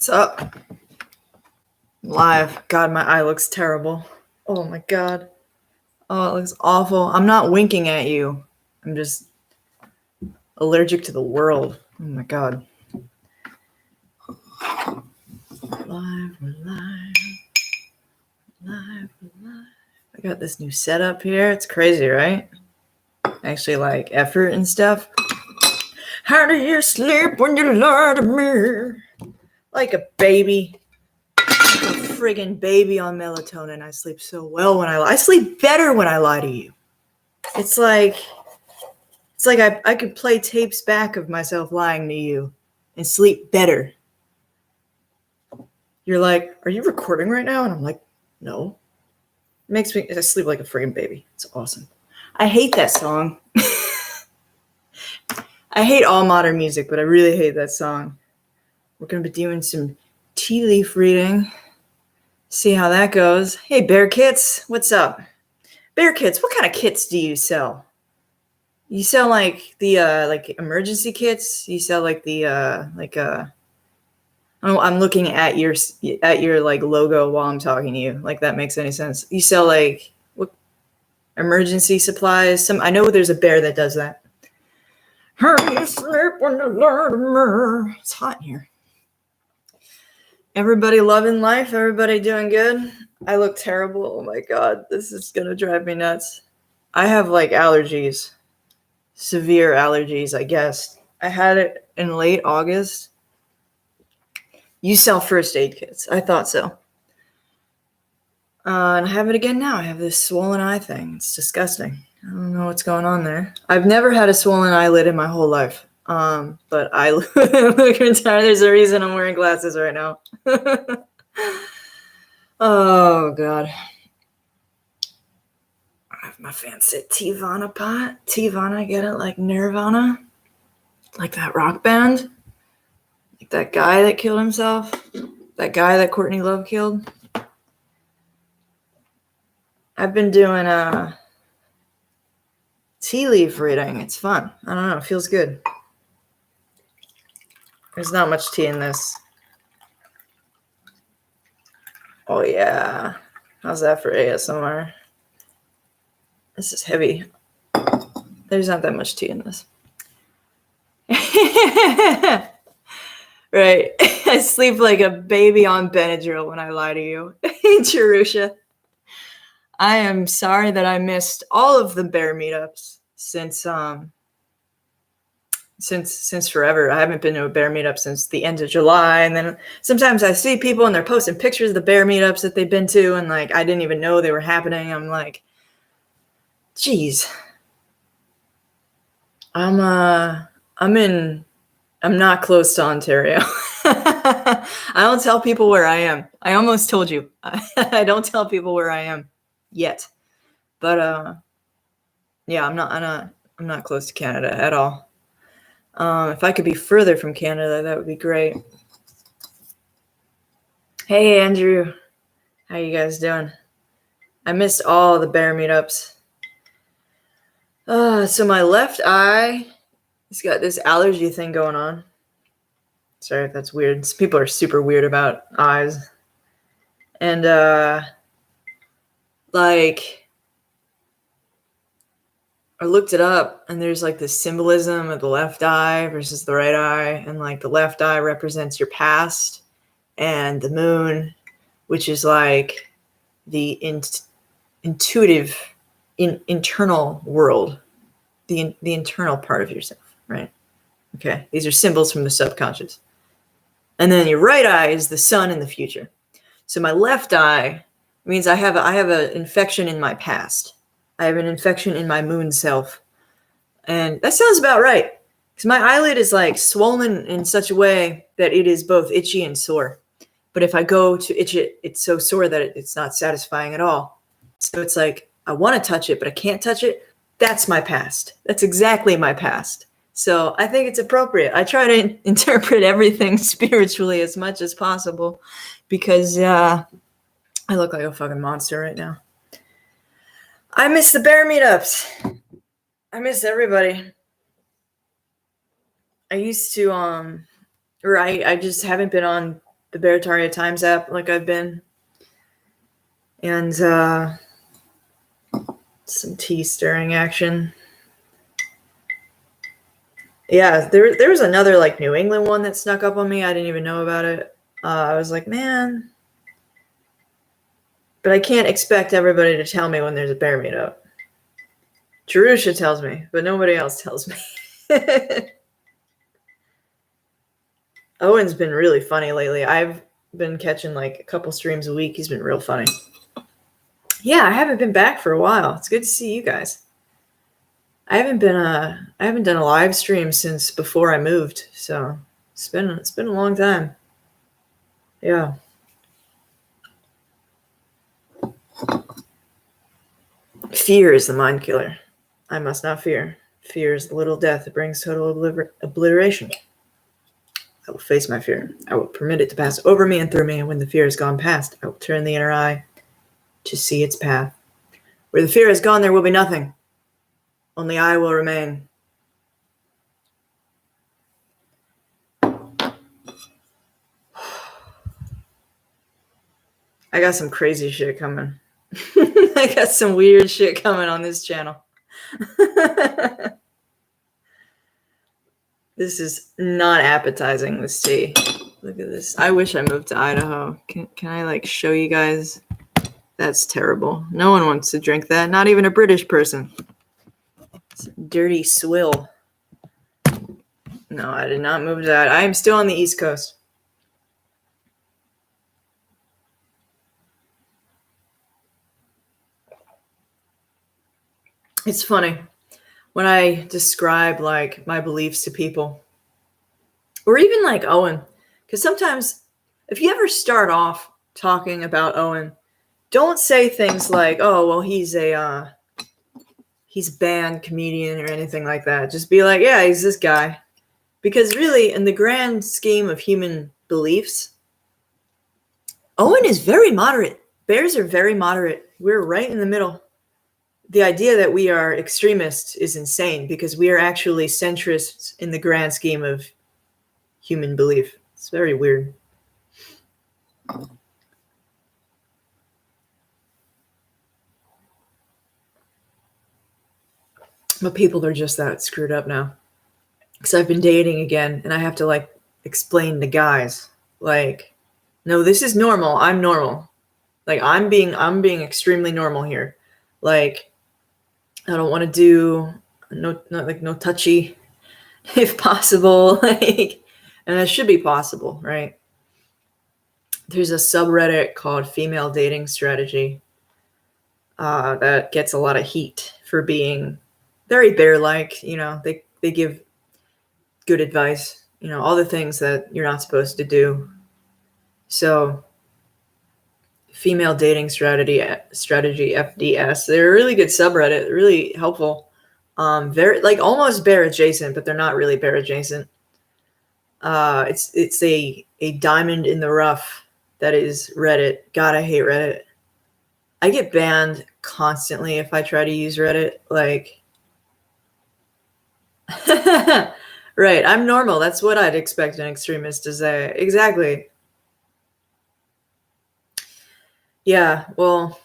What's up? Live. God, my eye looks terrible. Oh my god. Oh, it looks awful. I'm not winking at you. I'm just allergic to the world. Oh my god. Live, we're live. Live, we're live. I got this new setup here. It's crazy, right? Actually, like effort and stuff. How do you sleep when you lie to me? Like a baby. Like a friggin' baby on melatonin. I sleep so well when I lie. I sleep better when I lie to you. It's like I could play tapes back of myself lying to you and sleep better. You're like, are you recording right now? And I'm like, no. It makes me, I sleep like a friggin' baby. It's awesome. I hate that song. I hate all modern music, but I really hate that song. We're going to be doing some tea leaf reading. See how that goes. Hey, Bear Kits, what's up? Bear Kits, what kind of kits do you sell? You sell like the like emergency kits? You sell like the I'm looking at your like logo while I'm talking to you. Like that makes any sense. You sell like what emergency supplies? I know there's a bear that does that. Hurry, sleep when you learn to murder. It's hot in here. Everybody loving life? Everybody doing good? I look terrible. Oh my god, this is gonna drive me nuts. I have like allergies. Severe allergies, I guess. I had it in late August. You sell first aid kits. I thought so. And I have it again now. I have this swollen eye thing. It's disgusting. I don't know what's going on there. I've never had a swollen eyelid in my whole life. But I look retired. There's a reason I'm wearing glasses right now. Oh, God. I have my fancy Tivana pot. Tivana, get it? Like Nirvana? Like that rock band? Like that guy that killed himself? That guy that Courtney Love killed? I've been doing a tea leaf reading. It's fun. I don't know. It feels good. There's not much tea in this. Oh, yeah. How's that for ASMR? This is heavy. There's not that much tea in this. Right. I sleep like a baby on Benadryl when I lie to you. Jerusha. I am sorry that I missed all of the bear meetups since forever. I haven't been to a bear meetup since the end of July. And then sometimes I see people and they're posting pictures of the bear meetups that they've been to. And like, I didn't even know they were happening. I'm like, geez, I'm not close to Ontario. I don't tell people where I am. I almost told you. I don't tell people where I am yet. But yeah, I'm not close to Canada at all. If I could be further from Canada, that would be great. Hey, Andrew. How you guys doing? I missed all the bear meetups. So my left eye, it's got this allergy thing going on. Sorry if that's weird. People are super weird about eyes. And, like, I looked it up, and there's, like, this symbolism of the left eye versus the right eye. And, like, the left eye represents your past, and the moon, which is, like, the intuitive, internal world, the internal part of yourself, right? Okay, these are symbols from the subconscious. And then your right eye is the sun in the future. So my left eye means I have an infection in my past. I have an infection in my moon self. And that sounds about right. Because my eyelid is like swollen in such a way that it is both itchy and sore. But if I go to itch it, it's so sore that it's not satisfying at all. So it's like, I want to touch it, but I can't touch it. That's my past. That's exactly my past. So I think it's appropriate. I try to interpret everything spiritually as much as possible because I look like a fucking monster right now. I miss the bear meetups. I miss everybody. I used to, I just haven't been on the Beretaria Times app like I've been. And some tea stirring action. Yeah, there was another like New England one that snuck up on me. I didn't even know about it. I was like, man, but I can't expect everybody to tell me when there's a bear meetup. Jerusha tells me, but nobody else tells me. Owen's been really funny lately. I've been catching like a couple streams a week. He's been real funny. Yeah, I haven't been back for a while. It's good to see you guys. I haven't done a live stream since before I moved, so it's been a long time. Yeah. Fear is the mind killer. I must not fear. Fear is the little death that brings total obliteration. I will face my fear. I will permit it to pass over me and through me, and when the fear has gone past, I will turn the inner eye to see its path. Where the fear has gone, there will be nothing. Only I will remain. I got some crazy shit coming. I got some weird shit coming on this channel. This is not appetizing, this tea. Look at this. I wish I moved to Idaho. Can I like show you guys? That's terrible. No one wants to drink that. Not even a British person. It's a dirty swill. No, I did not move to that. I am still on the East Coast. It's funny when I describe like my beliefs to people, or even like Owen, because sometimes if you ever start off talking about Owen, don't say things like, oh, well, he's a banned comedian or anything like that. Just be like, yeah, he's this guy. Because really, in the grand scheme of human beliefs, Owen is very moderate. Bears are very moderate. We're right in the middle. The idea that we are extremists is insane because we are actually centrists in the grand scheme of human belief. It's very weird. But people are just that screwed up now. Because I've been dating again and I have to like explain to guys like, no, this is normal. I'm normal. Like I'm being extremely normal here. Like I don't want to do no touchy if possible. Like, and that should be possible, right? There's a subreddit called Female Dating Strategy that gets a lot of heat for being very bear-like. You know, they give good advice. You know, all the things that you're not supposed to do. So, Female Dating Strategy FDS. They're a really good subreddit. Really helpful. Very like almost bear adjacent, but they're not really bear adjacent. It's a diamond in the rough that is Reddit. God, I hate Reddit. I get banned constantly if I try to use Reddit. Like, right, I'm normal. That's what I'd expect an extremist to say. Exactly. Yeah, well,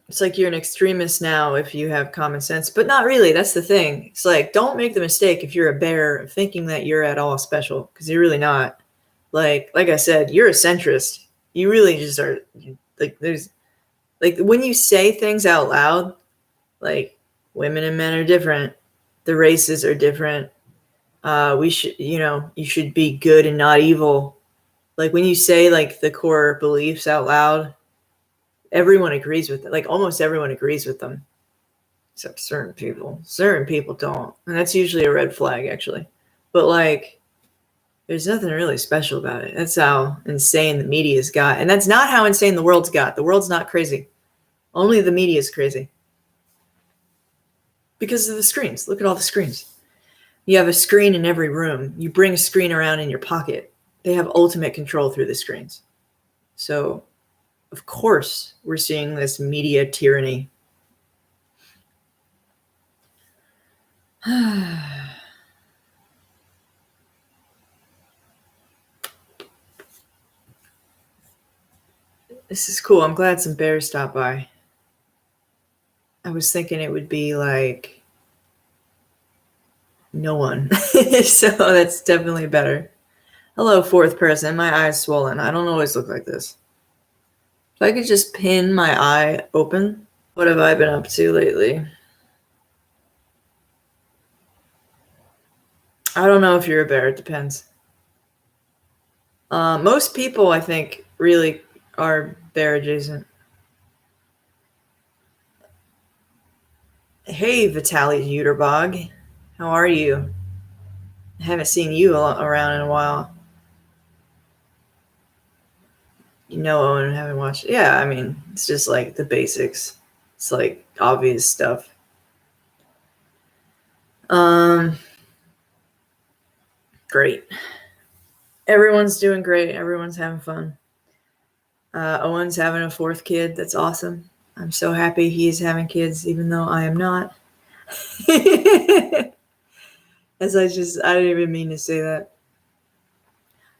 it's like you're an extremist now if you have common sense, but not really. That's the thing. It's like, don't make the mistake if you're a bear of thinking that you're at all special, because you're really not. Like I said, you're a centrist. You really just are. Like, there's like when you say things out loud, like women and men are different, the races are different. We should, you should be good and not evil. Like when you say like the core beliefs out loud, everyone agrees with it. Like almost everyone agrees with them, except certain people. Certain people don't, and that's usually a red flag, actually. But like, there's nothing really special about it. That's how insane the media's got, and that's not how insane the world's got. The world's not crazy. Only the media is crazy because of the screens. Look at all the screens. You have a screen in every room. You bring a screen around in your pocket. They have ultimate control through the screens. So, of course, we're seeing this media tyranny. This is cool. I'm glad some bears stopped by. I was thinking it would be like no one. So that's definitely better. Hello, fourth person. My eye's swollen. I don't always look like this. If I could just pin my eye open. What have I been up to lately? I don't know if you're a bear. It depends. Most people, I think, really are bear adjacent. Hey, Vitaly Uterbog. How are you? I haven't seen you around in a while. You know Owen, haven't watched. Yeah, I mean, it's just like the basics. It's like obvious stuff. Great. Everyone's doing great. Everyone's having fun. Owen's having a fourth kid. That's awesome. I'm so happy he's having kids, even though I am not. I didn't even mean to say that.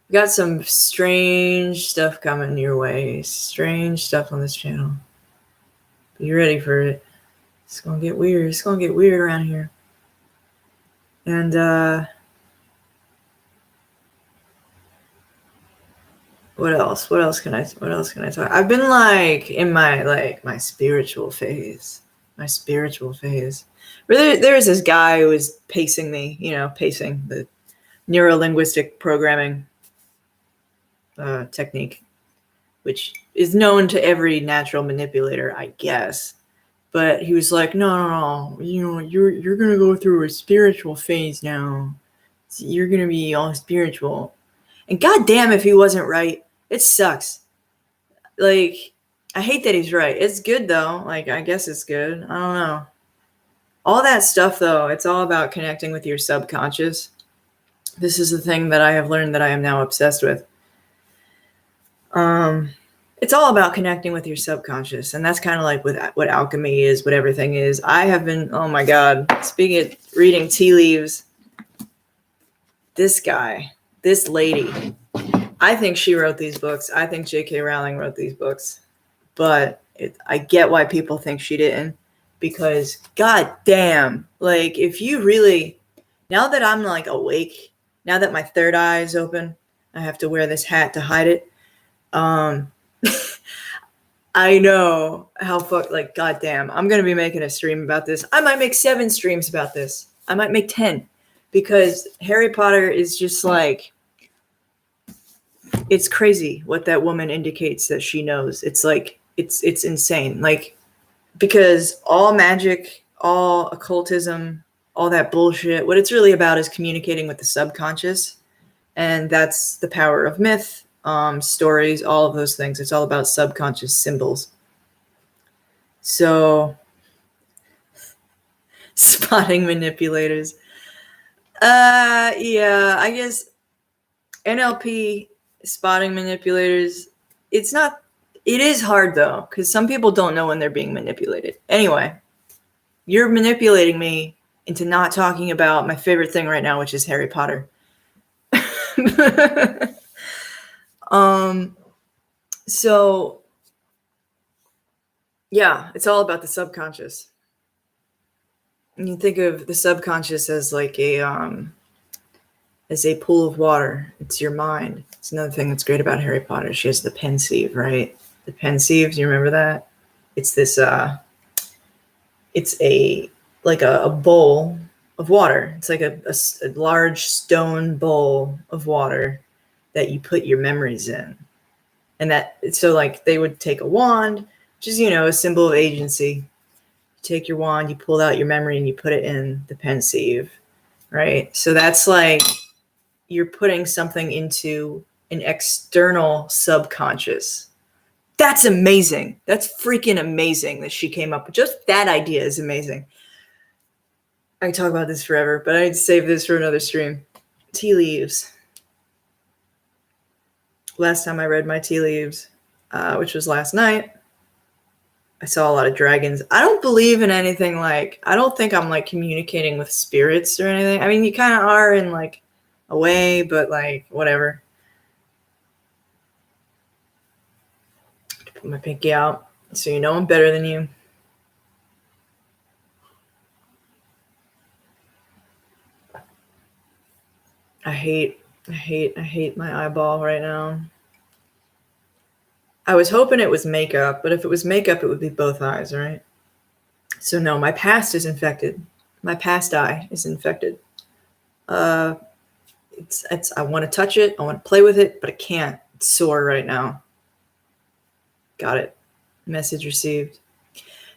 We got some strange stuff coming your way. Strange stuff on this channel. Be ready for it. It's gonna get weird. It's gonna get weird around here. And what else? What else can I talk? I've been like in my spiritual phase. My spiritual phase. Where there's this guy who was pacing me, pacing the neuro-linguistic programming technique, which is known to every natural manipulator, I guess. But he was like, no, you're gonna go through a spiritual phase now. You're gonna be all spiritual. And goddamn if he wasn't right. It sucks. Like, I hate that he's right. It's good though. Like, I guess it's good. I don't know. All that stuff though, it's all about connecting with your subconscious. This is the thing that I have learned that I am now obsessed with. It's all about connecting with your subconscious. And that's kind of like what alchemy is, what everything is. I have been, oh my God, speaking of reading tea leaves, this guy, this lady, I think she wrote these books. I think J.K. Rowling wrote these books. But I get why people think she didn't. Because, goddamn, like, if you really, now that I'm like awake, now that my third eye is open, I have to wear this hat to hide it. I know how like, goddamn, I'm going to be making a stream about this. I might make 7 streams about this. I might make 10 because Harry Potter is just like, it's crazy what that woman indicates that she knows. It's like, it's insane. Like, because all magic, all occultism, all that bullshit, what it's really about is communicating with the subconscious. And that's the power of myth, stories, all of those things. It's all about subconscious symbols. So, spotting manipulators. Yeah, I guess NLP, spotting manipulators, it is hard though, because some people don't know when they're being manipulated. Anyway, you're manipulating me into not talking about my favorite thing right now, which is Harry Potter. So yeah, it's all about the subconscious. And you think of the subconscious as like a pool of water. It's your mind. It's another thing that's great about Harry Potter. She has the Pensieve, right? The Pensieve, do you remember that? It's this it's a bowl of water. It's like a large stone bowl of water that you put your memories in. And so like they would take a wand, which is, a symbol of agency. You take your wand, you pull out your memory and you put it in the Pensieve, right? So that's like you're putting something into an external subconscious. That's amazing. That's freaking amazing that she came up with. Just that idea is amazing. I can talk about this forever, but I need to save this for another stream. Tea leaves. Last time I read my tea leaves, which was last night, I saw a lot of dragons. I don't believe in anything like, I don't think I'm like communicating with spirits or anything. I mean, you kind of are in like a way, but like whatever. Put my pinky out so you know I'm better than you. I hate my eyeball right now. I was hoping it was makeup, but if it was makeup, it would be both eyes, right? So no, my past is infected. My past eye is infected. It's I want to touch it, I want to play with it, but I can't. It's sore right now. Got it. Message received.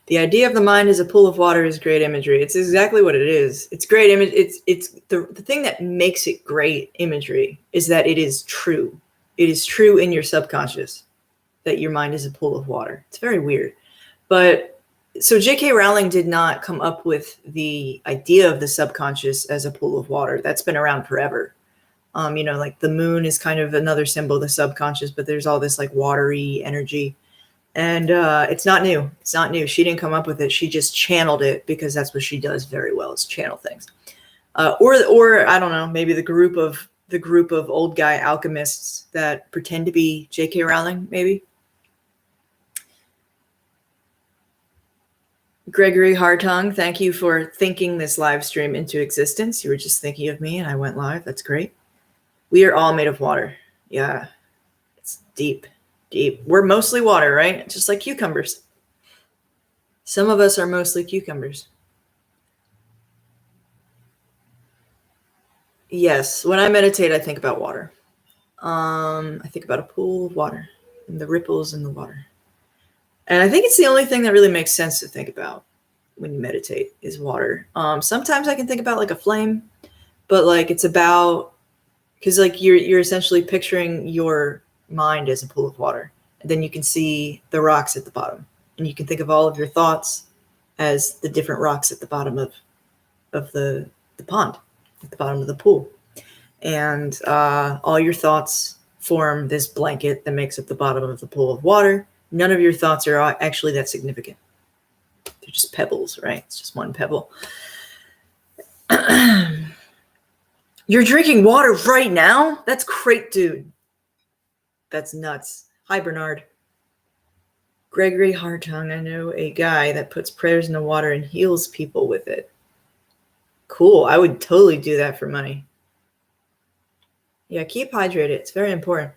The idea of the mind as a pool of water is great imagery. It's exactly what it is. It's great image. It's the thing that makes it great imagery is that it is true. It is true in your subconscious that your mind is a pool of water. It's very weird. But so J.K. Rowling did not come up with the idea of the subconscious as a pool of water. That's been around forever. Like the moon is kind of another symbol of the subconscious, but there's all this like watery energy. And it's not new. It's not new. She didn't come up with it. She just channeled it because that's what she does very well, is channel things. Or I don't know, maybe the group of old guy alchemists that pretend to be J.K. Rowling, maybe. Gregory Hartung, thank you for thinking this live stream into existence. You were just thinking of me and I went live. That's great. We are all made of water. Yeah, it's deep. We're mostly water, right? Just like cucumbers. Some of us are mostly cucumbers. Yes, when I meditate, I think about water. I think about a pool of water and the ripples in the water. And I think it's the only thing that really makes sense to think about when you meditate is water. Sometimes I can think about like a flame, but like it's about, because like you're essentially picturing your mind as a pool of water, and then you can see the rocks at the bottom, and you can think of all of your thoughts as the different rocks at the bottom of the pond, at the bottom of the pool, and all your thoughts form this blanket that makes up the bottom of the pool of water. None of your thoughts are actually that significant. They're just pebbles, right? It's just one pebble. You're drinking water right now? That's great, dude. That's nuts. Hi, Bernard. Gregory Hartung, I know a guy that puts prayers in the water and heals people with it. Cool. I would totally do that for money. Yeah, keep hydrated. It's very important.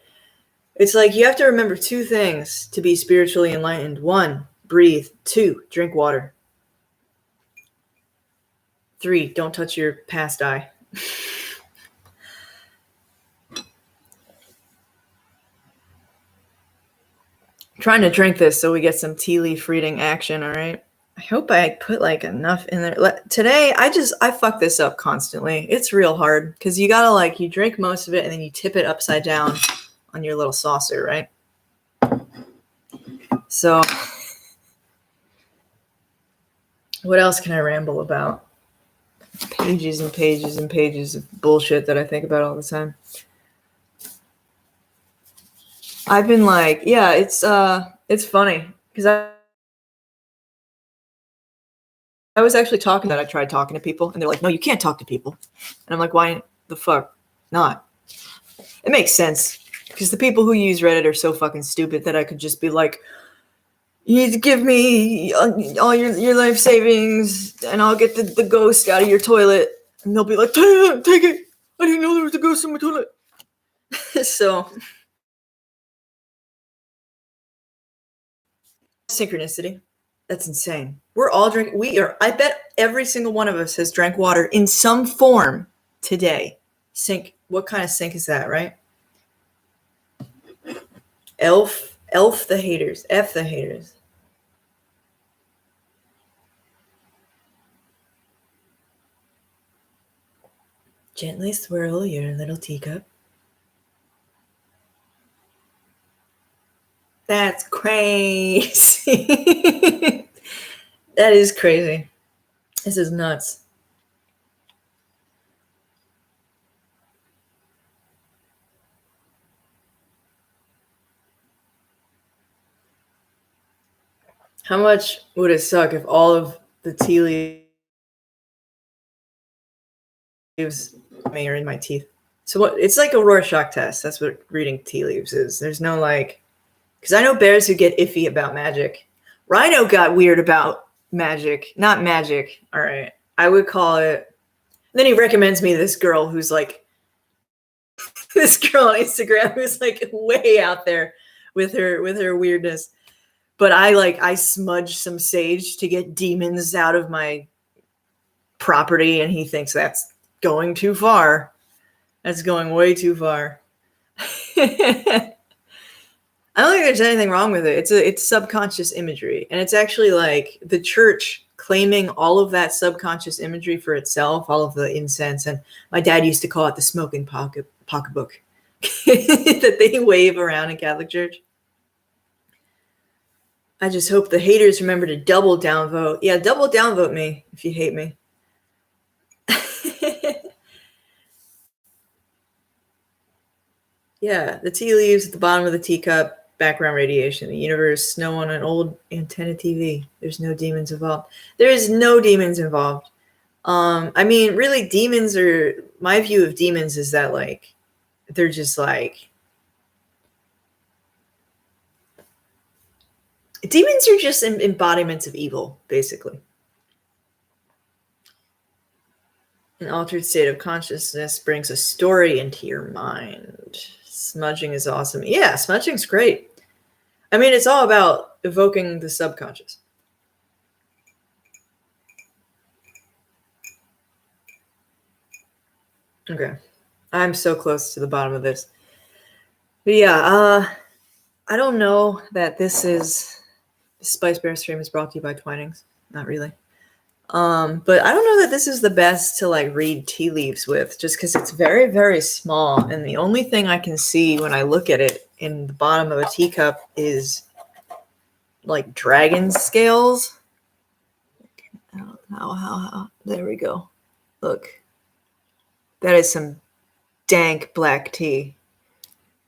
It's like you have to remember two things to be spiritually enlightened. 1, breathe. 2, drink water. 3, don't touch your past eye. Trying to drink this so we get some tea leaf reading action, all right? I hope I put like enough in there. Today, I fuck this up constantly. It's real hard because you gotta like, you drink most of it and then you tip it upside down on your little saucer, right? So what else can I ramble about? Pages and pages and pages of bullshit that I think about all the time. I've been like, yeah, it's funny because I was actually talking that I tried talking to people and they're like, no, you can't talk to people. And I'm like, why the fuck not? It makes sense because the people who use Reddit are so fucking stupid that I could just be like, you need to give me all your life savings and I'll get the ghost out of your toilet. And they'll be like, take it. I didn't know there was a ghost in my toilet. So synchronicity. That's insane. We're all drinking. I bet every single one of us has drank water in some form today. Sink. What kind of sink is that, right? Elf the haters. F the haters. Gently swirl your little teacup. That's crazy. That is crazy. This is nuts. How much would it suck if all of the tea leaves are in my teeth? So what? It's like a Rorschach test. That's what reading tea leaves is. There's no like, Because I know bears who get iffy about magic. Rhino got weird about magic. Not magic. All right. I would call it. Then he recommends me this girl who's like, this girl on Instagram who's like way out there with her weirdness. But I smudge some sage to get demons out of my property, and he thinks that's going too far. That's going way too far. I don't think there's anything wrong with it. It's subconscious imagery, and it's actually like the church claiming all of that subconscious imagery for itself, all of the incense, and my dad used to call it the smoking pocketbook that they wave around in Catholic Church. I just hope the haters remember to double downvote. Yeah, double downvote me if you hate me. Yeah, the tea leaves at the bottom of the teacup, background radiation, the universe, snow on an old antenna TV. There's no demons involved. There is no demons involved. I mean, really, demons are, my view of demons is that, like, they're just like, demons are just embodiments of evil, basically. An altered state of consciousness brings a story into your mind. Smudging is awesome. Yeah, smudging's great. I mean, it's all about evoking the subconscious. Okay. I'm so close to the bottom of this. But yeah, I don't know that this is, the Spice Bear stream is brought to you by Twinings. Not really. But I don't know that this is the best to like read tea leaves with, just because it's very, very small. And the only thing I can see when I look at it in the bottom of a teacup is like dragon scales. How? There we go. Look. That is some dank black tea.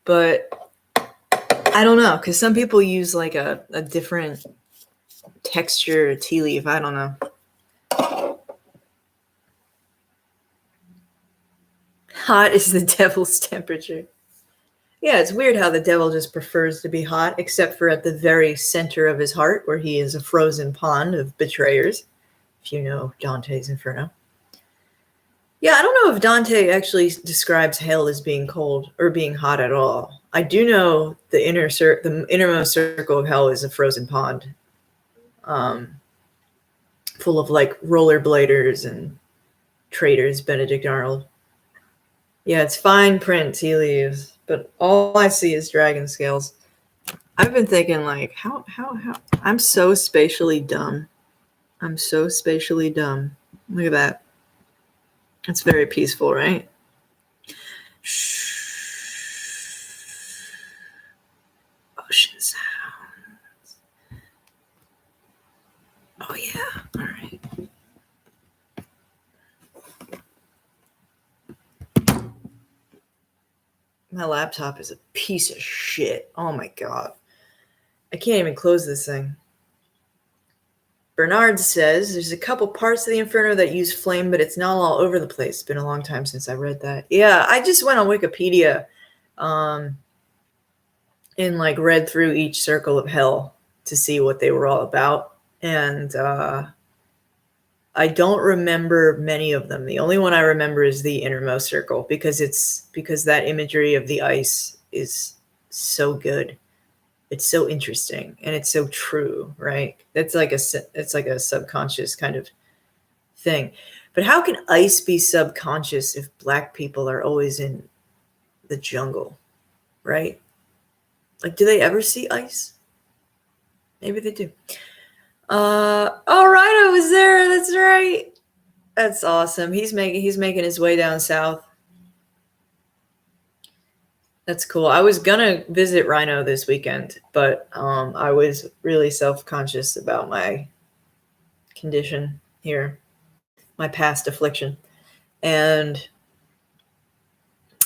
But I don't know, because some people use like a different texture tea leaf. I don't know. Hot is the devil's temperature. Yeah, it's weird how the devil just prefers to be hot, except for at the very center of his heart, where he is a frozen pond of betrayers, if you know Dante's Inferno. Yeah, I don't know if Dante actually describes hell as being cold or being hot at all. I do know the innermost circle of hell is a frozen pond, full of like rollerbladers and traitors, Benedict Arnold. Yeah, it's fine print, tea leaves, but all I see is dragon scales. I've been thinking like, how? I'm so spatially dumb. I'm so spatially dumb. Look at that. It's very peaceful, right? Ocean sounds. Oh yeah. All right. My laptop is a piece of shit. Oh my god. I can't even close this thing. Bernard says there's a couple parts of the Inferno that use flame, but it's not all over the place. It's been a long time since I read that. Yeah, I just went on Wikipedia and like read through each circle of hell to see what they were all about. And I don't remember many of them. The only one I remember is the innermost circle because that imagery of the ice is so good. It's so interesting and it's so true, right? It's like a subconscious kind of thing. But how can ice be subconscious if black people are always in the jungle, right? Like, do they ever see ice? Maybe they do. Oh, Rhino was there. That's right. That's awesome. He's making his way down south. That's cool. I was gonna visit Rhino this weekend, but I was really self-conscious about my condition here, my past affliction, and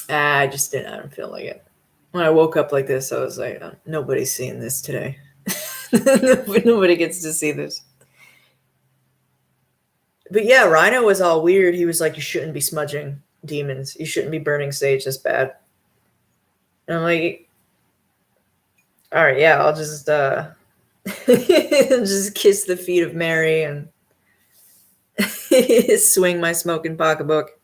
I just didn't. I don't feel like it. When I woke up like this, I was like, nobody's seeing this today. Nobody gets to see this. But yeah, Rhino was all weird. He was like, you shouldn't be smudging demons. You shouldn't be burning sage. That's bad. And I'm like, All right, yeah, I'll just just kiss the feet of Mary and swing my smoking pocketbook.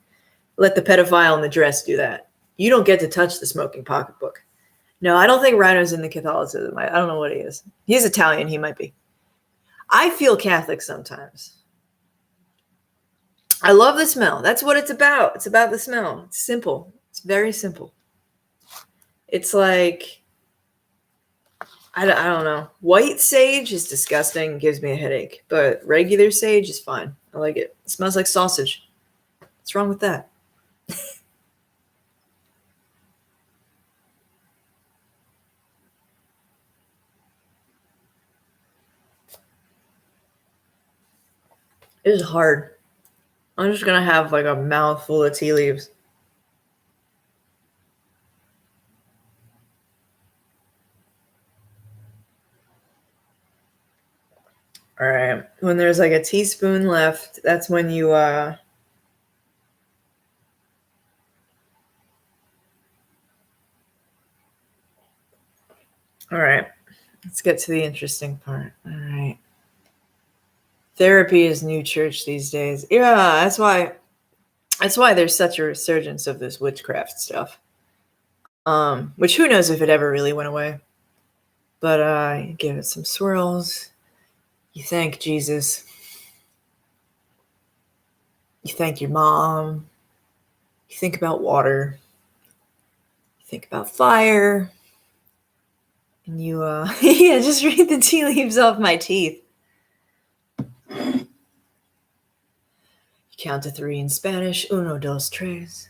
Let the pedophile in the dress do that. You don't get to touch the smoking pocketbook. No, I don't think Rhino's into Catholicism. I don't know what he is. He's Italian. He might be. I feel Catholic sometimes. I love the smell. That's what it's about. It's about the smell. It's simple. It's very simple. It's like, I don't know. White sage is disgusting. Gives me a headache. But regular sage is fine. I like it. It smells like sausage. What's wrong with that? It is hard. I'm just going to have like a mouthful of tea leaves. All right. When there's like a teaspoon left, that's when you all right. Let's get to the interesting part. All right. Therapy is new church these days. Yeah, that's why there's such a resurgence of this witchcraft stuff. Which who knows if it ever really went away. But you give it some swirls. You thank Jesus. You thank your mom. You think about water. You think about fire. And you yeah, just read the tea leaves off my teeth. You count to 3 in Spanish. Uno, dos, tres.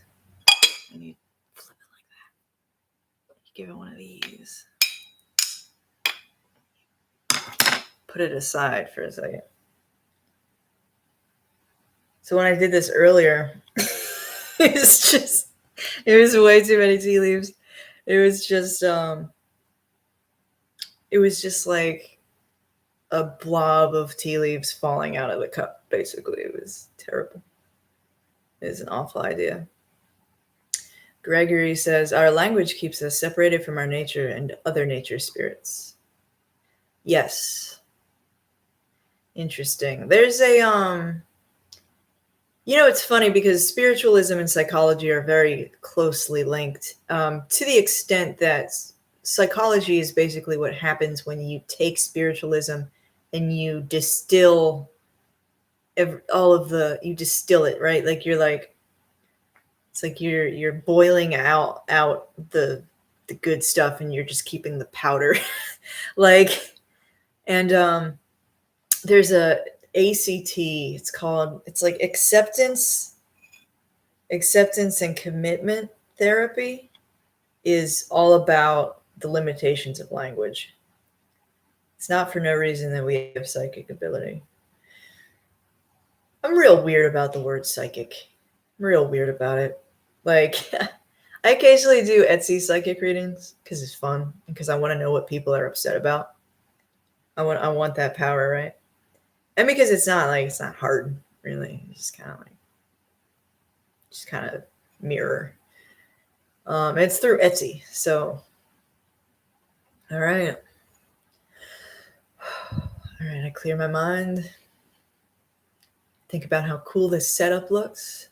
And you flip it like that. You give it one of these. Put it aside for a second. So when I did this earlier, it was way too many tea leaves. It was just like a blob of tea leaves falling out of the cup, basically. It was terrible. It was an awful idea. Gregory says, our language keeps us separated from our nature and other nature spirits. Yes. Interesting. There's a, it's funny because spiritualism and psychology are very closely linked, to the extent that psychology is basically what happens when you take spiritualism and you distill you distill it, right? Like it's like you're boiling out the good stuff and you're just keeping the powder. And there's a ACT, it's like acceptance and commitment therapy is all about the limitations of language. It's not for no reason that we have psychic ability. I'm real weird about the word psychic. I'm real weird about it. Like, I occasionally do Etsy psychic readings because it's fun and because I want to know what people are upset about. I want that power, right? And because it's not hard, really. It's just kind of mirror. It's through Etsy, so all right. All right, I clear my mind. Think about how cool this setup looks.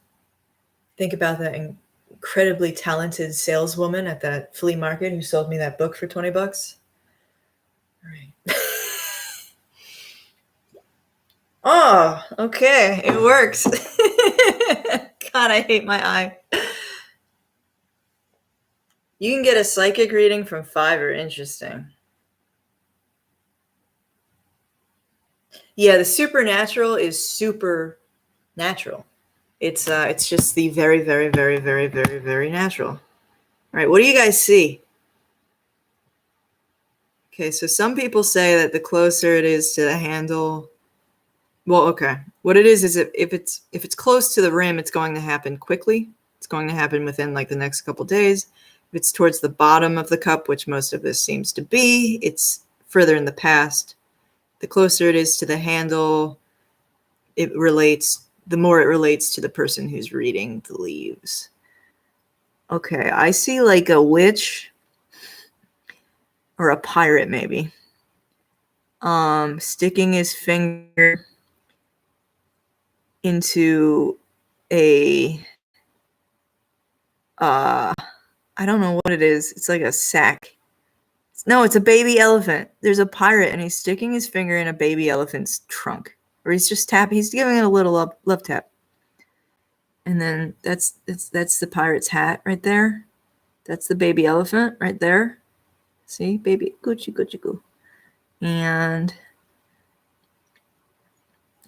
Think about that incredibly talented saleswoman at that flea market who sold me that book for $20. All right. Oh, okay. It works. God, I hate my eye. You can get a psychic reading from Fiverr. Interesting. Yeah, the supernatural is super natural. It's just the very, very, very, very, very, very natural. All right, what do you guys see? Okay, so some people say that the closer it is to the handle, well, okay. What it is if it's close to the rim, it's going to happen quickly. It's going to happen within like the next couple days. If it's towards the bottom of the cup, which most of this seems to be, it's further in the past. The closer it is to the handle, the more it relates to the person who's reading the leaves. Okay, I see like a witch or a pirate maybe. Sticking his finger into a I don't know what it is. It's like a sack. No, it's a baby elephant. There's a pirate and he's sticking his finger in a baby elephant's trunk. Or he's just tapping, he's giving it a little love tap. And then that's the pirate's hat right there. That's the baby elephant right there. See, baby, Gucci, Gucci, goo. And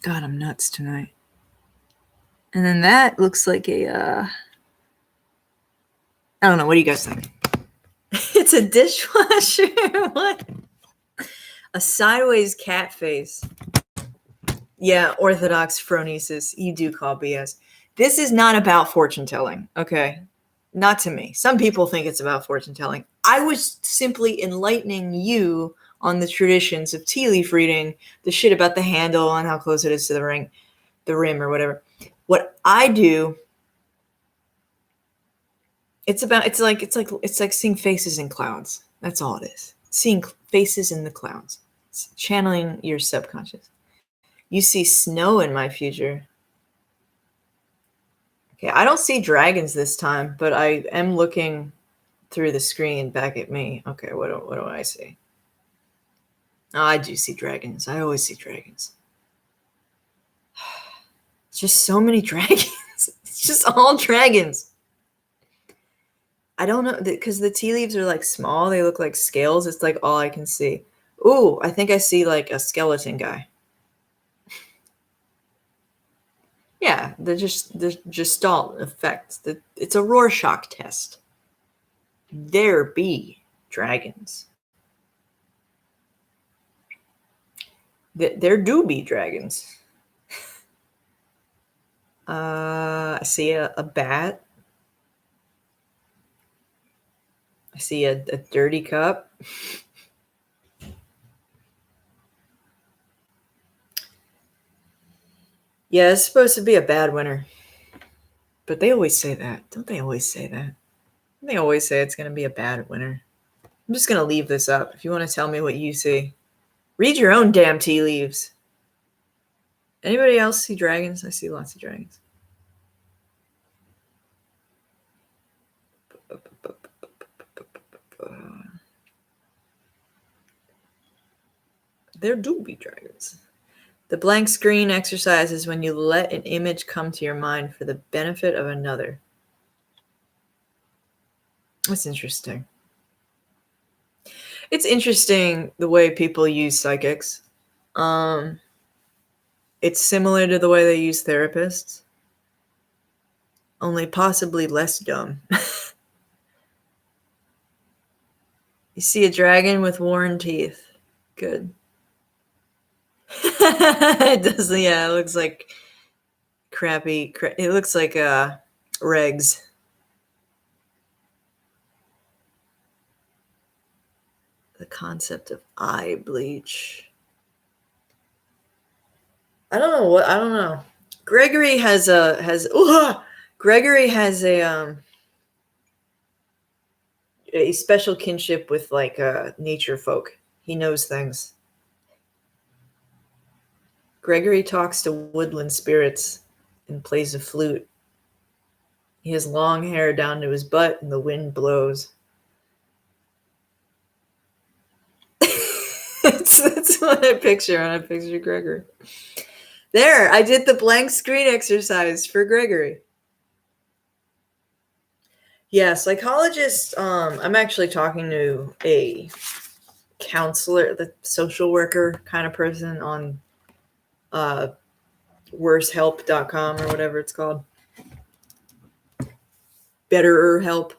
God, I'm nuts tonight. And then that looks like a, I don't know. What do you guys think? It's a dishwasher. What? A sideways cat face. Yeah, Orthodox phronesis. You do call BS. This is not about fortune telling, okay? Not to me. Some people think it's about fortune telling. I was simply enlightening you on the traditions of tea leaf reading, the shit about the handle and how close it is to the rim or whatever. What I do, it's like seeing faces in clouds. That's all it is. Seeing faces in the clouds. It's channeling your subconscious. You see snow in my future. Okay, I don't see dragons this time, but I am looking through the screen back at me. Okay, what do I see? Oh, I do see dragons. I always see dragons. It's just so many dragons. It's just all dragons. I don't know, because the tea leaves are like small. They look like scales. It's like all I can see. Ooh, I think I see like a skeleton guy. Yeah, the Gestalt effect. It's a Rorschach test. There be dragons. There do be dragons. I see a bat. I see a dirty cup. Yeah, it's supposed to be a bad winter. But they always say that. Don't they always say that? They always say it's going to be a bad winter. I'm just going to leave this up. If you want to tell me what you see, read your own damn tea leaves. Anybody else see dragons? I see lots of dragons. There do be dragons. The blank screen exercise is when you let an image come to your mind for the benefit of another. That's interesting. It's interesting the way people use psychics. It's similar to the way they use therapists, only possibly less dumb. You see a dragon with worn teeth. Good. It doesn't, yeah, it looks like crappy. It looks like regs. The concept of eye bleach. I don't know. Gregory has a special kinship with like nature folk. He knows things. Gregory talks to woodland spirits and plays a flute. He has long hair down to his butt and the wind blows. That's what I picture when I picture Gregory. There, I did the blank screen exercise for Gregory. Yeah, psychologist. I'm actually talking to a counselor, the social worker kind of person on worsehelp.com or whatever it's called. Betterer help.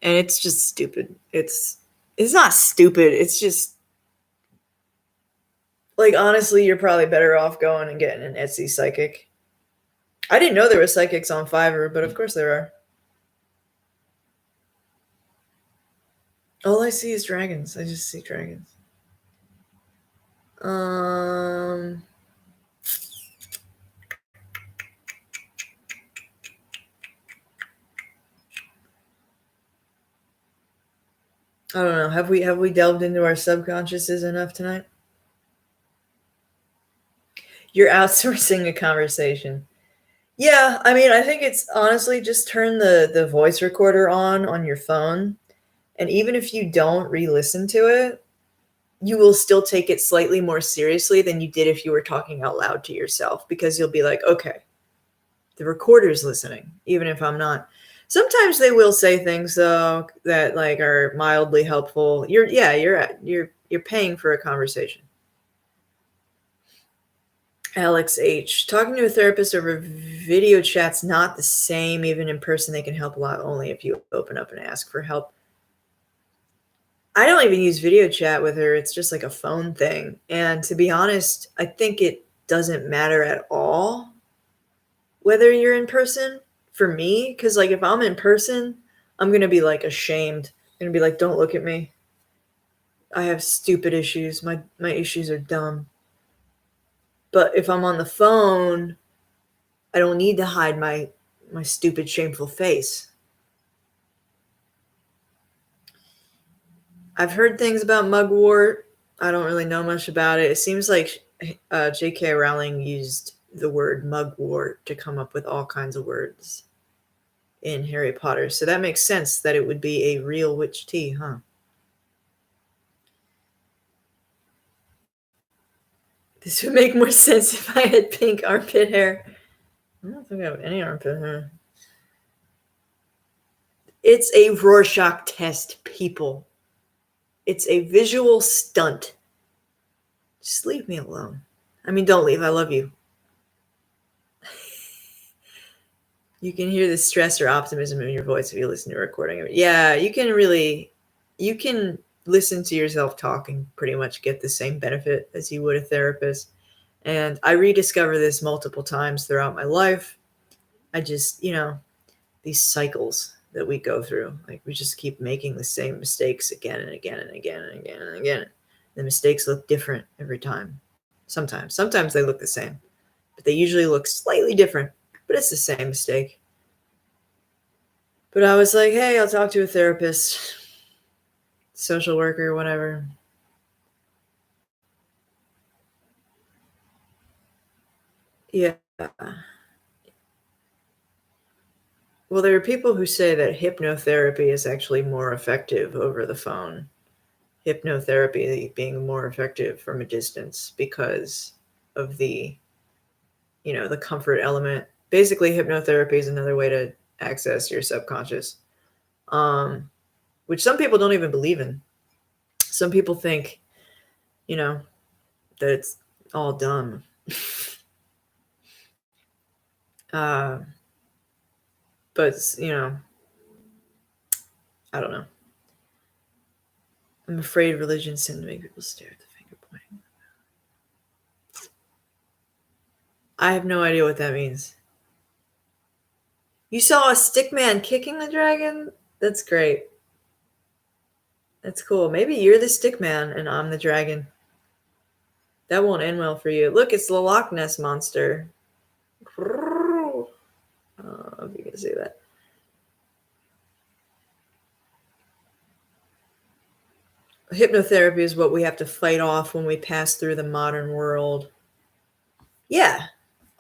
And it's just stupid. It's not stupid. It's just like, honestly, you're probably better off going and getting an Etsy psychic. I didn't know there were psychics on Fiverr, but of course there are. All I see is dragons. I just see dragons. I don't know. Have we delved into our subconsciouses enough tonight? You're outsourcing a conversation. Yeah, I mean, I think it's honestly just turn the voice recorder on your phone, and even if you don't re-listen to it, you will still take it slightly more seriously than you did if you were talking out loud to yourself, because you'll be like, okay, the recorder's listening, even if I'm not. Sometimes they will say things though that like are mildly helpful. You're paying for a conversation. Alex H. Talking to a therapist over video chat's not the same. Even in person, they can help a lot only if you open up and ask for help. I don't even use video chat with her. It's just like a phone thing. And to be honest, I think it doesn't matter at all whether you're in person for me. Because, like, if I'm in person, I'm going to be like ashamed. I'm going to be like, don't look at me. I have stupid issues. My issues are dumb. But if I'm on the phone, I don't need to hide my stupid, shameful face. I've heard things about mugwort. I don't really know much about it. It seems like J.K. Rowling used the word mugwort to come up with all kinds of words in Harry Potter. So that makes sense that it would be a real witch tea, huh? This would make more sense if I had pink armpit hair. I don't think I have any armpit hair. It's a Rorschach test, people. It's a visual stunt. Just leave me alone. I mean, don't leave. I love you. You can hear the stress or optimism in your voice if you listen to a recording of it. Yeah, you can listen to yourself talk and pretty much get the same benefit as you would a therapist. And I rediscover this multiple times throughout my life. I just, these cycles that we go through, like we just keep making the same mistakes again and again and again and again and again. The mistakes look different every time. Sometimes they look the same, but they usually look slightly different, but it's the same mistake. But I was like, hey, I'll talk to a therapist, social worker, whatever. Yeah. Well, there are people who say that hypnotherapy is actually more effective over the phone. Hypnotherapy being more effective from a distance because of the comfort element. Basically, hypnotherapy is another way to access your subconscious, which some people don't even believe in. Some people think, that it's all dumb. But, I don't know. I'm afraid religions tend to make people stare at the finger pointing. I have no idea what that means. You saw a stick man kicking the dragon? That's great. That's cool. Maybe you're the stick man and I'm the dragon. That won't end well for you. Look, it's the Loch Ness monster. Oh, if you can see that. Hypnotherapy is what we have to fight off when we pass through the modern world. Yeah.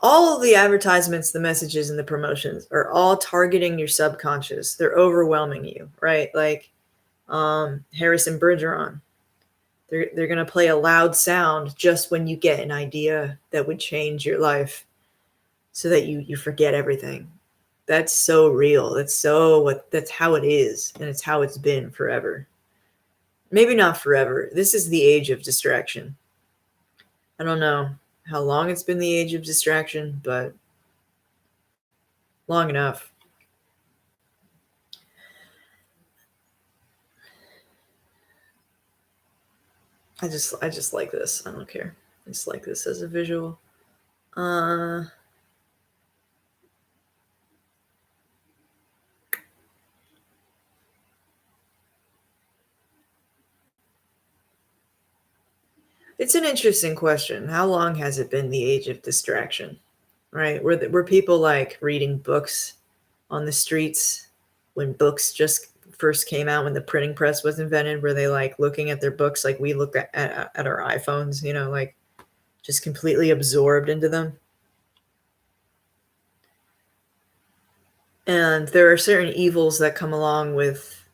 All of the advertisements, the messages, and the promotions are all targeting your subconscious. They're overwhelming you, right? Like Harrison Bergeron. They're going to play a loud sound just when you get an idea that would change your life so that you forget everything. That's so real. That's how it is, and it's how it's been forever. Maybe not forever. This is the age of distraction. I don't know how long it's been the age of distraction, but long enough. I just like this. I don't care. I just like this as a visual. It's an interesting question. How long has it been the age of distraction? Right? Were people like reading books on the streets when books just first came out, when the printing press was invented, were they like looking at their books like we look at our iPhones, you know, like just completely absorbed into them? And there are certain evils that come along with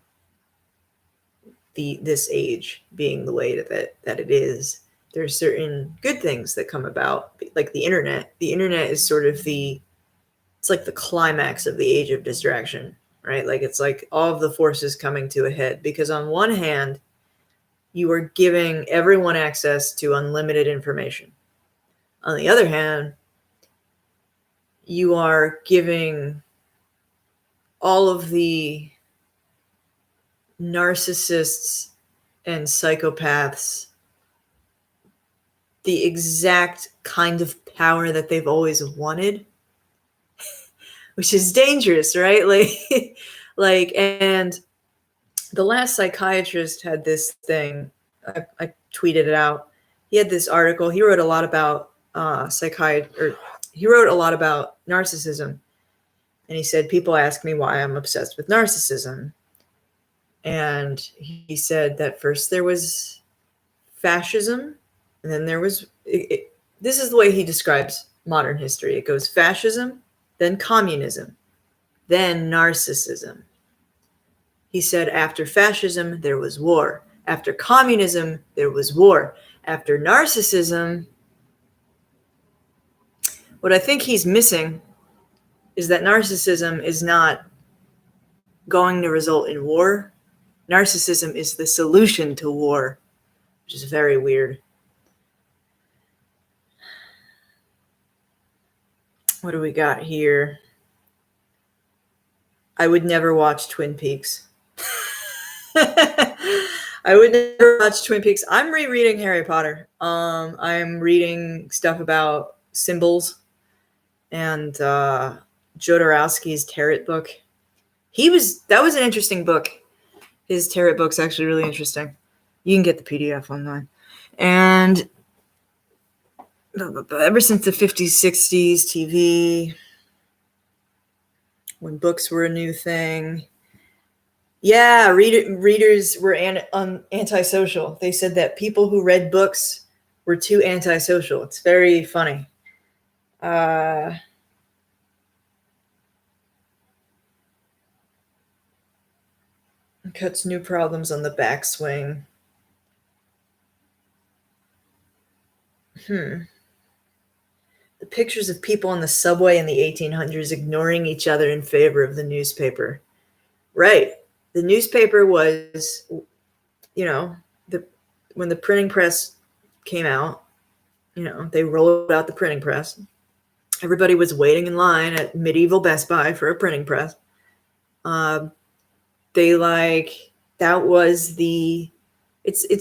this age being the way that it is. There's certain good things that come about, like the internet. The internet is sort of it's like the climax of the age of distraction, right? Like it's like all of the forces coming to a head, because on one hand, you are giving everyone access to unlimited information. On the other hand, you are giving all of the narcissists and psychopaths the exact kind of power that they've always wanted, which is dangerous, right? And the last psychiatrist had this thing. I tweeted it out. He had this article. He wrote a lot about psychiatry, or he wrote a lot about narcissism. And he said, people ask me why I'm obsessed with narcissism. And he said that first there was fascism, and then there was, this is the way he describes modern history. It goes fascism, then communism, then narcissism. He said after fascism, there was war. After communism, there was war. After narcissism, what I think he's missing is that narcissism is not going to result in war. Narcissism is the solution to war, which is very weird. What do we got here? I would never watch Twin Peaks. I would never watch Twin Peaks. I'm rereading Harry Potter. I'm reading stuff about symbols and Jodorowsky's tarot book. That was an interesting book. His tarot book's actually really interesting. You can get the PDF online. And ever since the 50s, 60s, TV, when books were a new thing, yeah, readers were antisocial. They said that people who read books were too antisocial. It's very funny. Cuts new problems on the backswing. The pictures of people on the subway in the 1800s ignoring each other in favor of the newspaper. Right. The newspaper was, you know, when the printing press came out, you know, they rolled out the printing press. Everybody was waiting in line at medieval Best Buy for a printing press. It's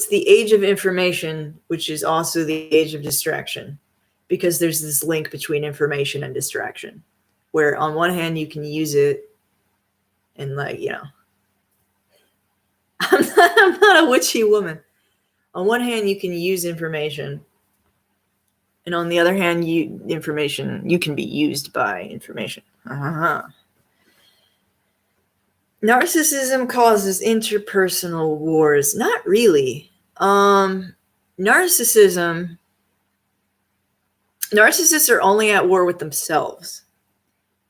the age of information, which is also the age of distraction, because there's this link between information and distraction, where on one hand you can use it and, like, you know, I'm not a witchy woman. On one hand, you can use information, and on the other hand, you can be used by information. Narcissism causes interpersonal wars. Not really. Narcissists are only at war with themselves.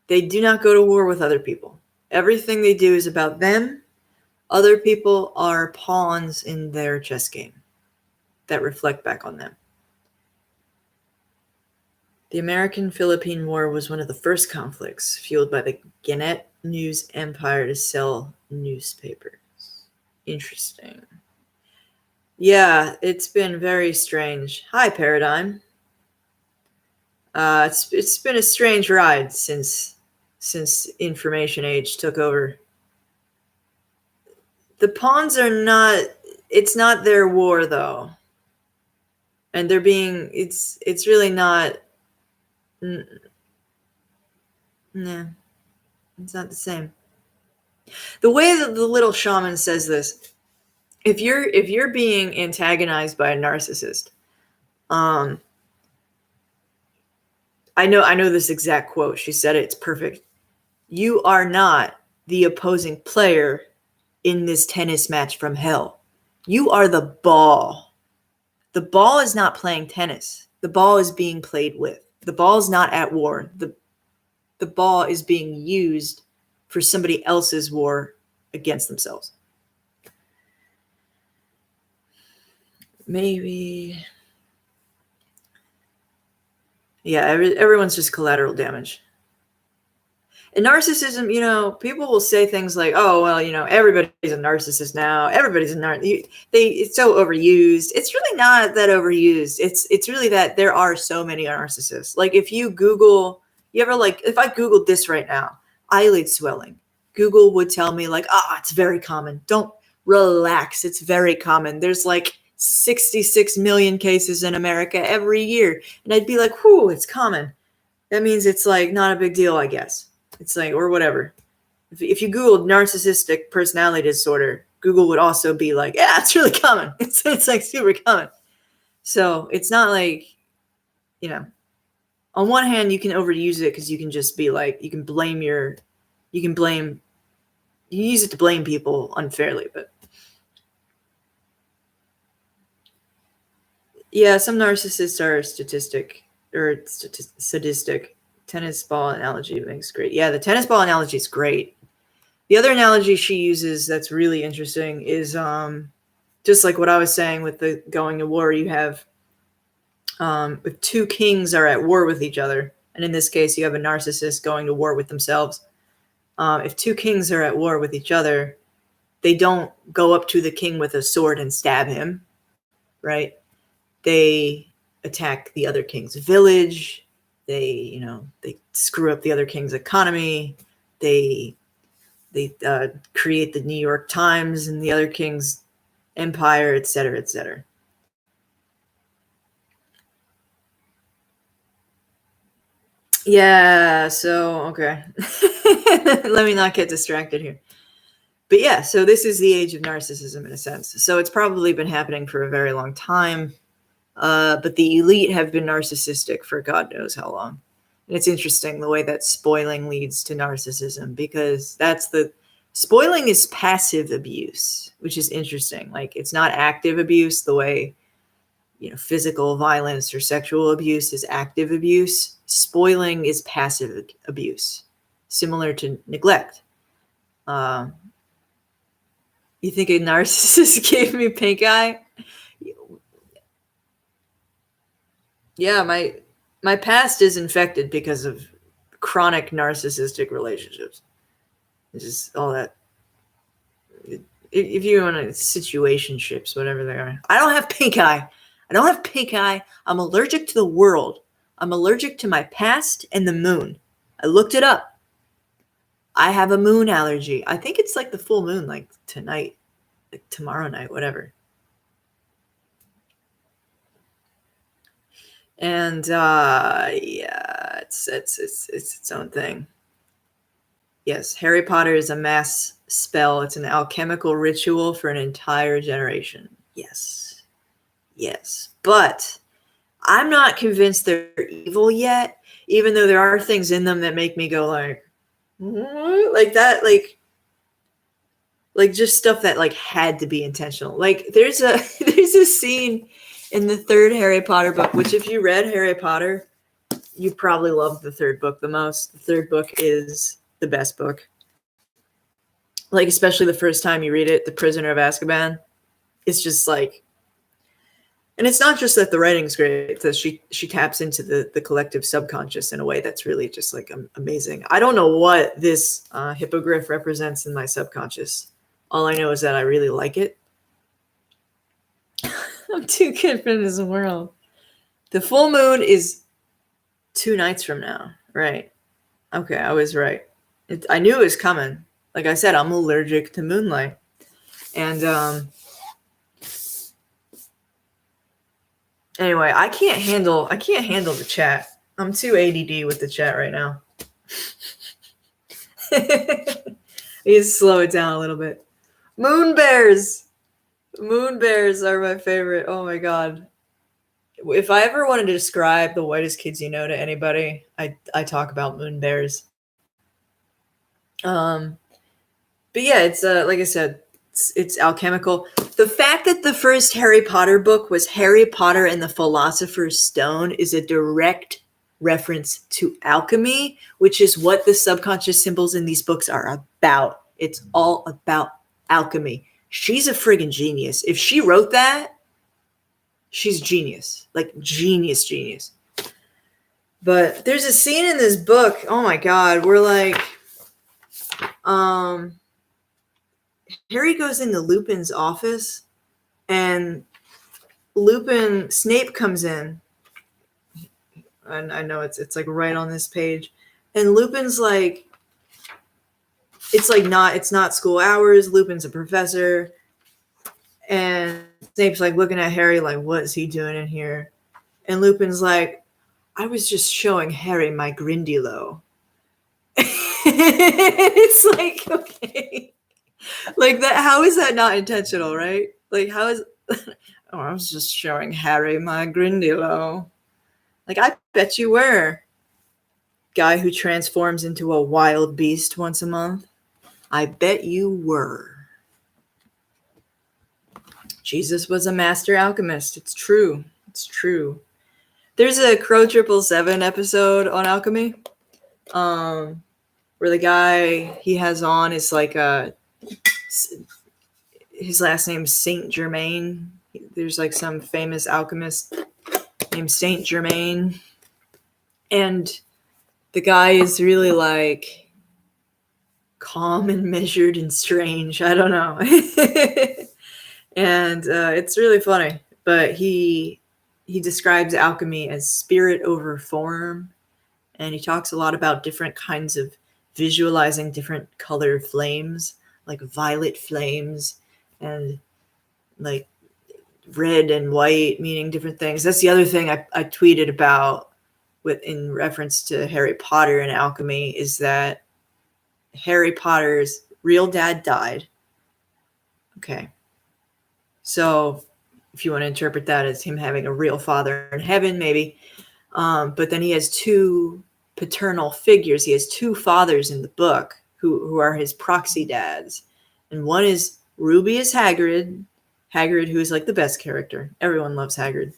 They do not go to war with other people. Everything they do is about them. Other people are pawns in their chess game that reflect back on them. The American-Philippine War was one of the first conflicts fueled by the Gannett News Empire to sell newspapers. Interesting. Yeah, it's been very strange. Hi, Paradigm. It's been a strange ride since information age took over. The pawns are not. It's not their war, though, and they're being. It's really not. No, it's not the same. The way that the little shaman says this, if you're being antagonized by a narcissist, I know this exact quote. She said it. It's perfect. You are not the opposing player. in this tennis match from hell. You are the ball. The ball is not playing tennis. The ball is being played with. The ball is not at war. The ball is being used for somebody else's war against themselves. Maybe. Yeah, everyone's just collateral damage. And narcissism, people will say things like, "Oh, well, everybody's a narcissist now. Everybody's a it's so overused." It's really not that overused. It's really that there are so many narcissists. Like if you Google, if I Googled this right now, eyelid swelling, Google would tell me like, it's very common. Don't relax. It's very common. There's like 66 million cases in America every year. And I'd be like, whew, it's common. That means it's like not a big deal, I guess. It's like, or whatever. If you Googled narcissistic personality disorder, Google would also be like, yeah, it's really common. It's like super common. So it's not like, on one hand, you can overuse it because you can just be like, you can use it to blame people unfairly, but yeah, some narcissists are sadistic. Tennis ball analogy makes great. Yeah, the tennis ball analogy is great. The other analogy she uses that's really interesting is just like what I was saying with the going to war. You have if two kings are at war with each other, and in this case, you have a narcissist going to war with themselves. If two kings are at war with each other, they don't go up to the king with a sword and stab him, right? They attack the other king's village. They screw up the other king's economy. They create the New York Times and the other king's empire, et cetera, et cetera. Yeah, so, okay. Let me not get distracted here. But yeah, so this is the age of narcissism in a sense. So it's probably been happening for a very long time. But the elite have been narcissistic for God knows how long. And it's interesting the way that spoiling leads to narcissism, because spoiling is passive abuse, which is interesting. Like it's not active abuse the way, physical violence or sexual abuse is active abuse. Spoiling is passive abuse, similar to neglect. You think a narcissist gave me pink eye? Yeah, my past is infected because of chronic narcissistic relationships. It's just all that. If you want to situationships, whatever they are. I don't have pink eye. I'm allergic to the world. I'm allergic to my past and the moon. I looked it up. I have a moon allergy. I think it's like the full moon, like tonight, like tomorrow night, whatever. And yeah, it's its own thing. Yes, Harry Potter is a mass spell. It's an alchemical ritual for an entire generation. Yes. But I'm not convinced they're evil yet, even though there are things in them that make me go like, what? Like that, like just stuff that like had to be intentional. Like there's a scene in the third Harry Potter book, which if you read Harry Potter, you probably love the third book the most. The third book is the best book. Like, especially the first time you read it, The Prisoner of Azkaban. It's just like, and it's not just that the writing's great, it's that she taps into the collective subconscious in a way that's really just like amazing. I don't know what this hippogriff represents in my subconscious. All I know is that I really like it. I'm too good for this world. The full moon is 2 nights from now, right? Okay, I was right. I knew it was coming. Like I said, I'm allergic to moonlight. And anyway, I can't handle the chat. I'm too ADD with the chat right now. I need to slow it down a little bit. Moon bears. Moon bears are my favorite. Oh my god. If I ever wanted to describe the whitest kids you know to anybody, I talk about moon bears. But yeah, it's like I said, It's alchemical. The fact that the first Harry Potter book was Harry Potter and the Philosopher's Stone is a direct reference to alchemy, which is what the subconscious symbols in these books are about. It's all about alchemy. She's a friggin' genius. If she wrote that, she's genius. Like genius. But there's a scene in this book, oh my god, where like Harry goes into Lupin's office and Snape comes in. And I know it's like right on this page. And Lupin's like, it's not school hours. Lupin's a professor. And Snape's like looking at Harry like, what is he doing in here? And Lupin's like, I was just showing Harry my Grindylow. It's like, okay. Like that, how is that not intentional, right? Like how is I was just showing Harry my Grindylow. Like I bet you were. Guy who transforms into a wild beast once a month. I bet you were. Jesus was a master alchemist. It's true. It's true. There's a Crow 777 episode on alchemy. Where the guy he has on is like his last name's Saint Germain. There's like some famous alchemist named Saint Germain. And the guy is really like calm and measured and strange. I don't know. And it's really funny. But he describes alchemy as spirit over form. And he talks a lot about different kinds of visualizing different color flames, like violet flames and like red and white, meaning different things. That's the other thing I tweeted about in reference to Harry Potter and alchemy, is that Harry Potter's real dad died. Okay. So if you want to interpret that as him having a real father in heaven, maybe. But then he has two paternal figures. He has two fathers in the book who are his proxy dads. And one is Rubeus Hagrid, who is like the best character. Everyone loves Hagrid.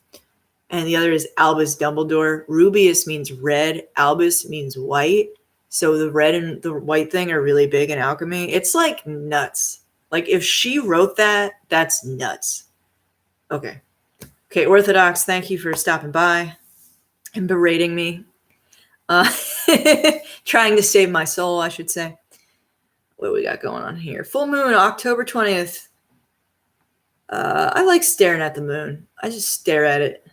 And the other is Albus Dumbledore. Rubeus means red. Albus means white. So the red and the white thing are really big in alchemy. It's like nuts. Like if she wrote that, that's nuts. Okay, Orthodox, thank you for stopping by and berating me. Trying to save my soul, I should say. What do we got going on here? Full moon, October 20th. I like staring at the moon. I just stare at it.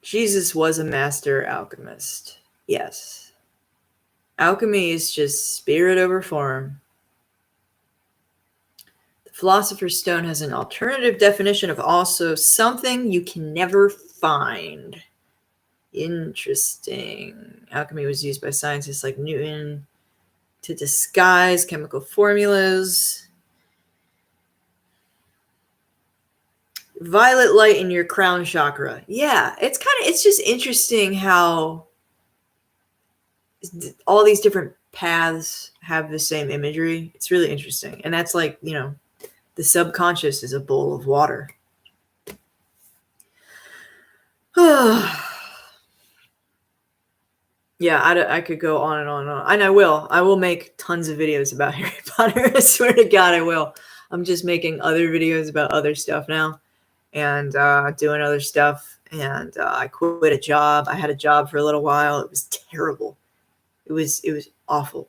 Jesus was a master alchemist. Yes. Alchemy is just spirit over form. The Philosopher's Stone has an alternative definition of also something you can never find. Interesting. Alchemy was used by scientists like Newton to disguise chemical formulas. Violet light in your crown chakra. Yeah, it's just interesting how all these different paths have the same imagery. It's really interesting. And that's like, the subconscious is a bowl of water. Yeah, I could go on and on and on. And I will. I will make tons of videos about Harry Potter. I swear to God, I will. I'm just making other videos about other stuff now. And doing other stuff. And I quit a job. I had a job for a little while. It was terrible. It was awful.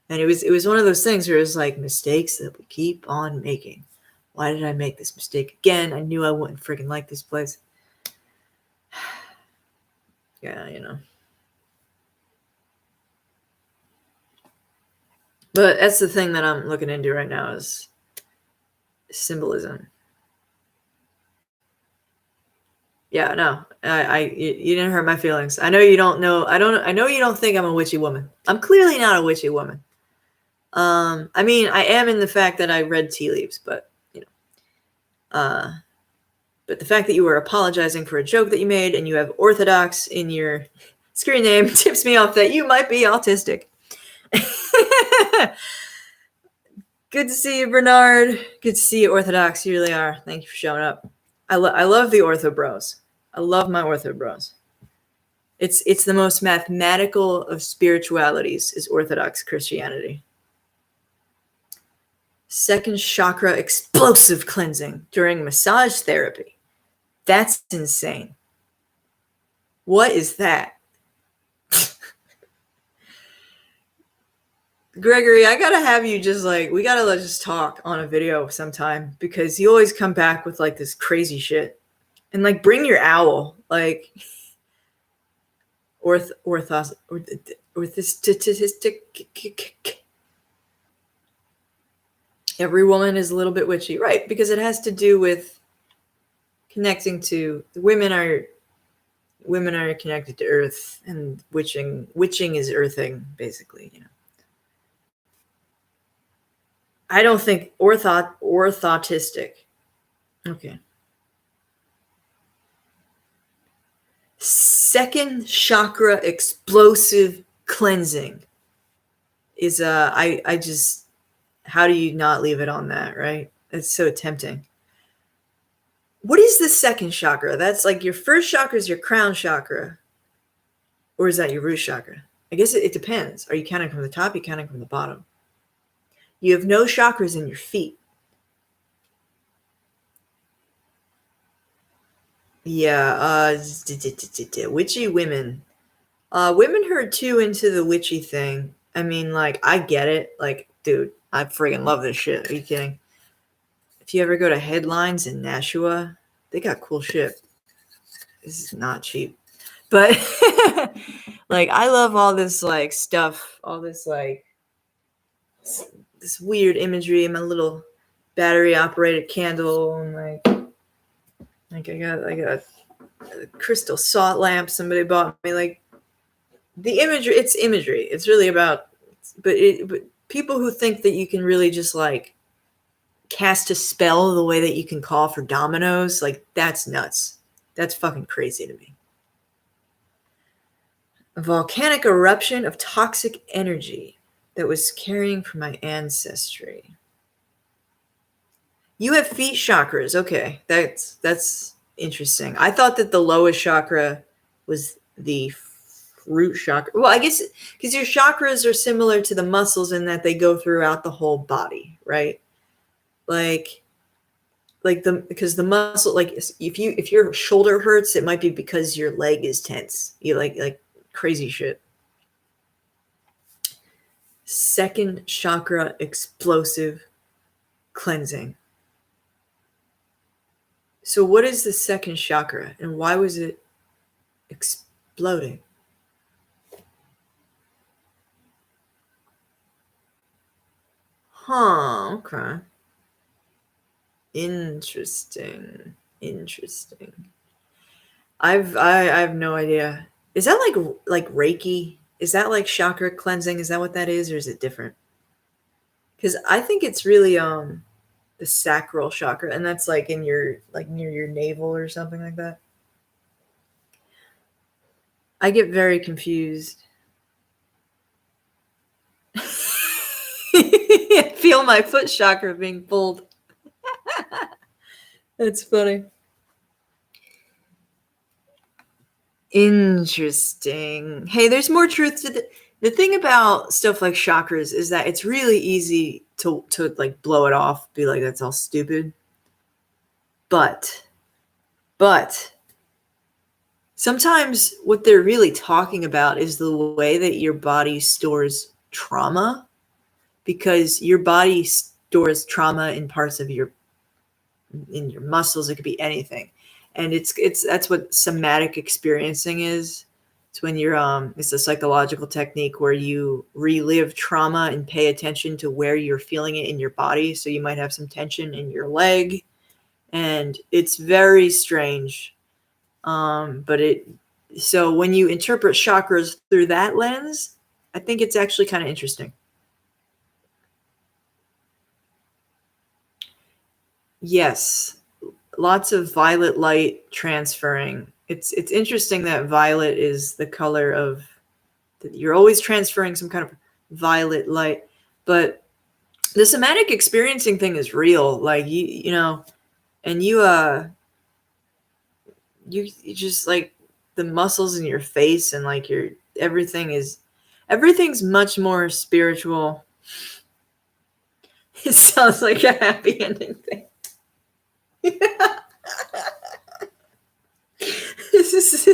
And it was one of those things where it was like mistakes that we keep on making. Why did I make this mistake again? I knew I wouldn't freaking like this place. Yeah, But that's the thing that I'm looking into right now is symbolism. Yeah, no, you didn't hurt my feelings. I know you don't know. I know you don't think I'm a witchy woman. I'm clearly not a witchy woman. I mean, I am in the fact that I read tea leaves, but but the fact that you were apologizing for a joke that you made and you have Orthodox in your screen name tips me off that you might be autistic. Good to see you, Bernard. Good to see you, Orthodox. You really are. Thank you for showing up. I love the Ortho Bros. I love my Ortho Bros. It's the most mathematical of spiritualities is Orthodox Christianity. Second chakra explosive cleansing during massage therapy. That's insane. What is that? Gregory, I gotta have you we gotta just talk on a video sometime because you always come back with like this crazy shit. And like bring your owl. Like every woman is a little bit witchy, right? Because it has to do with connecting to women are connected to earth, and witching is earthing, basically, you know. I don't think orthotistic. Okay. Second chakra explosive cleansing is I just, how do you not leave it on that, right? It's so tempting. What is the second chakra? That's like your first chakra is your crown chakra. Or is that your root chakra? I guess it depends. Are you counting from the top? Are you counting from the bottom? You have no chakras in your feet. Yeah, witchy women. Women who are too into the witchy thing. I mean, like, I get it. Like, dude, I friggin' love this shit. Are you kidding? If you ever go to Headlines in Nashua, they got cool shit. This is not cheap. But, like, I love all this, like, stuff. All this, like, this weird imagery. My little battery-operated candle. And, like I got a crystal salt lamp somebody bought me. Like, the imagery, it's imagery. It's really about, but people who think that you can really just like cast a spell the way that you can call for dominoes, like, that's nuts. That's fucking crazy to me. A volcanic eruption of toxic energy that was carrying from my ancestry. You have feet chakras. Okay, that's interesting. I thought that the lowest chakra was the root chakra. Well, I guess because your chakras are similar to the muscles in that they go throughout the whole body, right? Because the muscle, like, if your shoulder hurts, it might be because your leg is tense. You like crazy shit. Second chakra explosive cleansing. So what is the second chakra and why was it exploding? Huh, okay. Interesting. I have no idea. Is that like Reiki? Is that like chakra cleansing? Is that what that is, or is it different? Because I think it's really the sacral chakra, and that's like in your, like, near your navel or something like that. I get very confused. I feel my foot chakra being pulled. That's funny. Interesting. Hey, there's more truth to the thing about stuff like chakras is that it's really easy to like blow it off, be like, that's all stupid. But sometimes what they're really talking about is the way that your body stores trauma, because your body stores trauma in parts of in your muscles. It could be anything. And that's what somatic experiencing is. It's when you're it's a psychological technique where you relive trauma and pay attention to where you're feeling it in your body. So you might have some tension in your leg, and it's very strange. So when you interpret chakras through that lens, I think it's actually kind of interesting. Yes. Lots of violet light transferring. It's interesting that violet is the color of, you're always transferring some kind of violet light. But the somatic experiencing thing is real. Like you know, and you just like the muscles in your face and like your everything's much more spiritual. It sounds like a happy ending thing. This is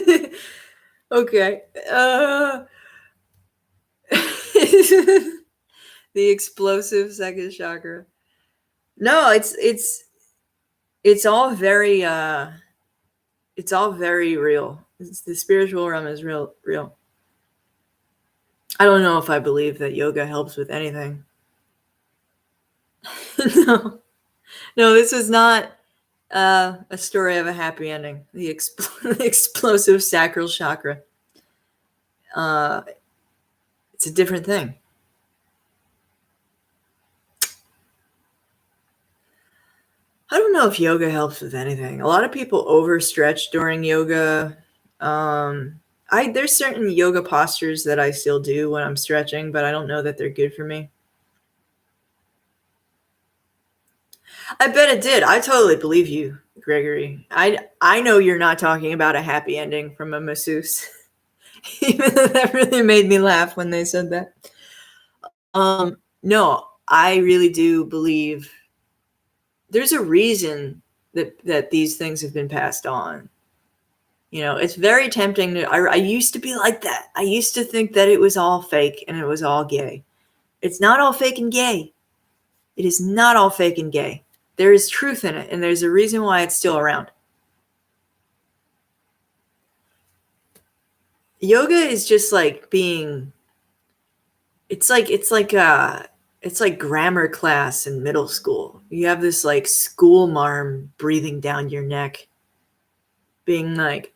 okay. The explosive second chakra. No, it's all very it's all very real. The spiritual realm is real. I don't know if I believe that yoga helps with anything. No, this is not a story of a happy ending. The explosive sacral chakra. It's a different thing. I don't know if yoga helps with anything. A lot of people overstretch during yoga. There's certain yoga postures that I still do when I'm stretching, but I don't know that they're good for me. I bet it did. I totally believe you, Gregory. I know you're not talking about a happy ending from a masseuse. Even though that really made me laugh when they said that. No, I really do believe there's a reason that these things have been passed on. You know, it's very tempting to I used to be like that. I used to think that it was all fake and it was all gay. It's not all fake and gay. It is not all fake and gay. There is truth in it, and there's a reason why it's still around. Yoga is just like being it's like grammar class in middle school. You have this like school marm breathing down your neck, being like,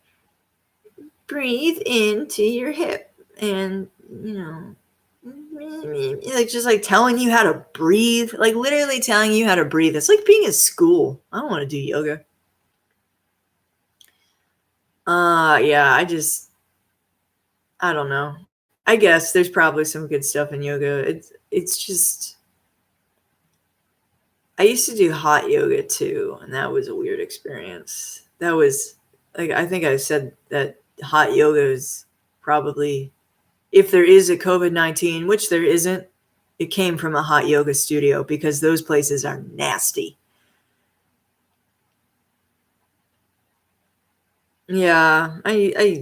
breathe into your hip, and you know, like just like telling you how to breathe, like literally telling you how to breathe. It's like being in school. I don't want to do yoga. Yeah, I don't know. I guess there's probably some good stuff in yoga. It's just I used to do hot yoga too, and that was a weird experience. That was like I think I said that hot yoga is probably, if there is a COVID-19, which there isn't, it came from a hot yoga studio because those places are nasty. Yeah, I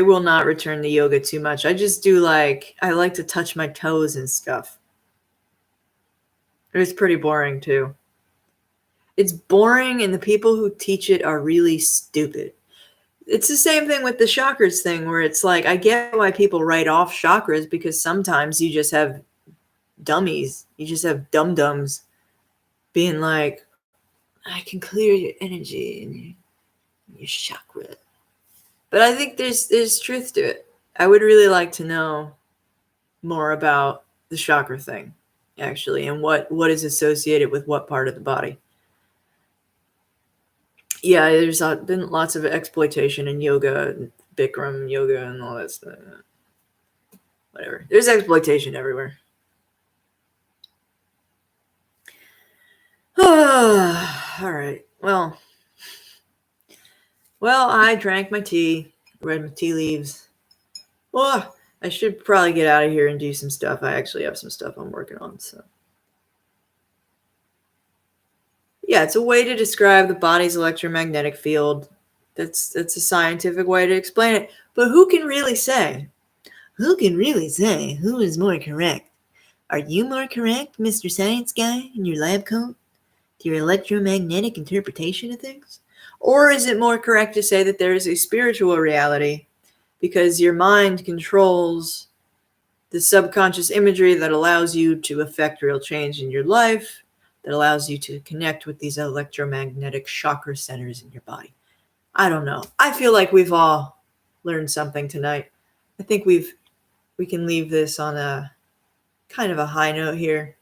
will not return to yoga too much. I just do I like to touch my toes and stuff. It's pretty boring too. It's boring, and the people who teach it are really stupid. It's the same thing with the chakras thing, where it's like, I get why people write off chakras because sometimes you just have dummies. You just have dum-dums being like, I can clear your energy and your chakra. But I think there's truth to it. I would really like to know more about the chakra thing, actually, and what is associated with what part of the body. Yeah, there's been lots of exploitation in yoga, Bikram yoga, and all that stuff. Whatever. There's exploitation everywhere. All right. Well, I drank my tea, read my tea leaves. Well, I should probably get out of here and do some stuff. I actually have some stuff I'm working on. So, yeah, it's a way to describe the body's electromagnetic field. That's a scientific way to explain it. But who can really say? Who can really say who is more correct? Are you more correct, Mr. Science Guy, in your lab coat? To your electromagnetic interpretation of things? Or is it more correct to say that there is a spiritual reality because your mind controls the subconscious imagery that allows you to affect real change in your life, that allows you to connect with these electromagnetic chakra centers in your body? I don't know. I feel like we've all learned something tonight. I think we can leave this on a kind of a high note here.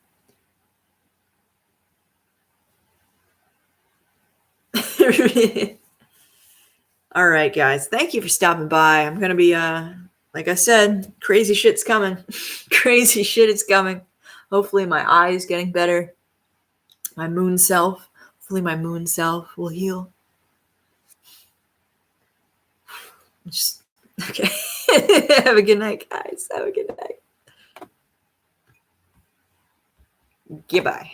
All right, guys. Thank you for stopping by. I'm gonna be like I said, crazy shit's coming. Crazy shit is coming. Hopefully my eye is getting better. My moon self. Hopefully my moon self will heal. Just okay. Have a good night, guys. Have a good night. Goodbye.